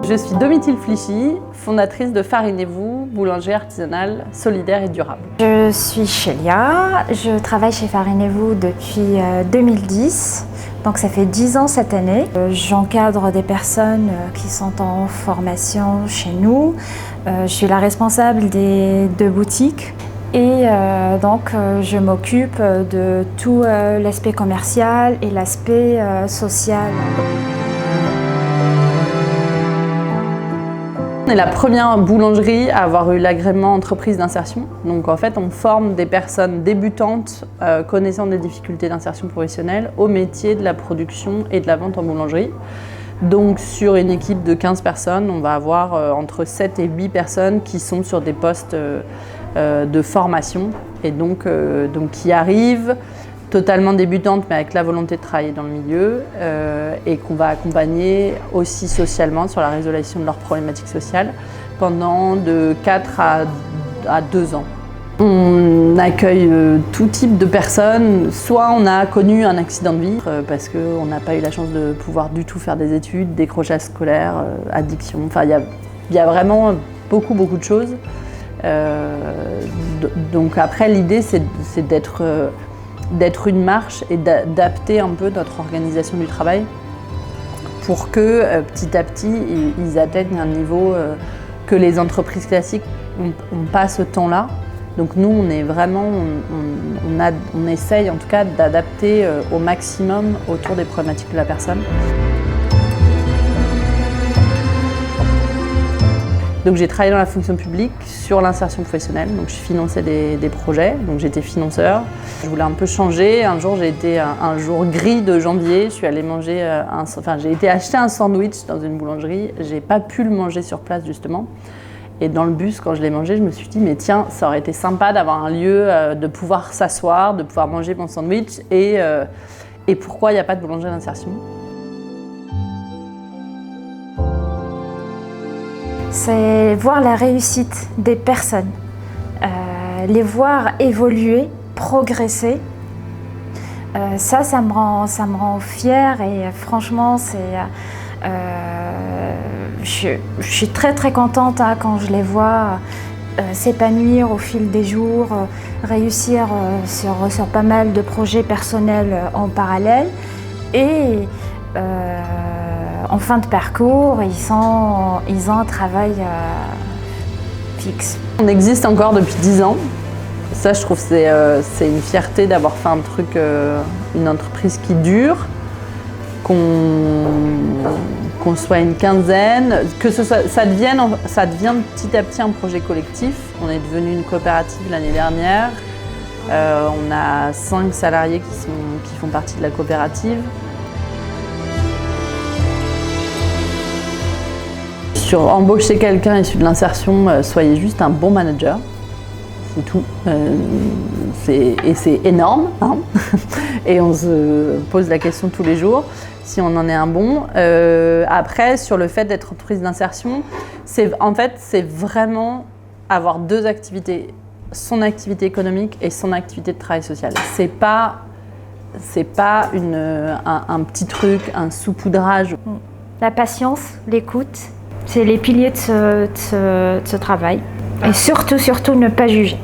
Je suis Domitille Flichy, fondatrice de Farinez-vous, boulangerie artisanale, solidaire et durable. Je suis Chélia, je travaille chez Farinez-vous depuis 2010, donc ça fait 10 ans cette année. J'encadre des personnes qui sont en formation chez nous. Je suis la responsable des 2 boutiques. Et donc je m'occupe de tout l'aspect commercial et l'aspect social. On est la première boulangerie à avoir eu l'agrément entreprise d'insertion. Donc en fait, on forme des personnes débutantes connaissant des difficultés d'insertion professionnelle au métier de la production et de la vente en boulangerie. Donc sur une équipe de 15 personnes, on va avoir entre 7 et 8 personnes qui sont sur des postes de formation et donc qui arrivent totalement débutantes mais avec la volonté de travailler dans le milieu et qu'on va accompagner aussi socialement sur la résolution de leurs problématiques sociales pendant de 4 à 2 ans. On accueille tout type de personnes, soit on a connu un accident de vie parce qu'on n'a pas eu la chance de pouvoir du tout faire des études, décrochage scolaire, addiction, enfin il y a vraiment beaucoup de choses. Donc après l'idée c'est d'être une marche et d'adapter un peu notre organisation du travail pour que petit à petit ils atteignent un niveau que les entreprises classiques n'ont pas ce temps-là. Donc nous on est vraiment, on essaye en tout cas d'adapter au maximum autour des problématiques de la personne. Donc j'ai travaillé dans la fonction publique sur l'insertion professionnelle, donc je financais des projets, donc j'étais financeur. Je voulais un peu changer, un jour j'ai été un jour gris de janvier, je suis allée manger, j'ai été acheter un sandwich dans une boulangerie, j'ai pas pu le manger sur place justement. Et dans le bus, quand je l'ai mangé, je me suis dit mais tiens, ça aurait été sympa d'avoir un lieu, de pouvoir s'asseoir, de pouvoir manger mon sandwich et pourquoi il n'y a pas de boulangerie d'insertion ? C'est voir la réussite des personnes, les voir évoluer, progresser. Ça me rend fière et franchement, je suis très contente quand je les vois s'épanouir au fil des jours, réussir sur pas mal de projets personnels en parallèle et en fin de parcours, ils ont un travail fixe. On existe encore depuis 10 ans. Ça, je trouve que c'est une fierté d'avoir fait un truc, une entreprise qui dure, qu'on soit une quinzaine, que ça devienne petit à petit un projet collectif. On est devenu une coopérative l'année dernière. On a 5 salariés qui font partie de la coopérative. Sur embaucher quelqu'un issu de l'insertion, soyez juste un bon manager, c'est tout. Et c'est énorme, hein. Et on se pose la question tous les jours si on en est un bon. Après, sur le fait d'être entreprise d'insertion, c'est vraiment avoir 2 activités, son activité économique et son activité de travail social. C'est pas un petit truc, un saupoudrage. La patience, l'écoute. C'est les piliers de ce travail. Et surtout, ne pas juger.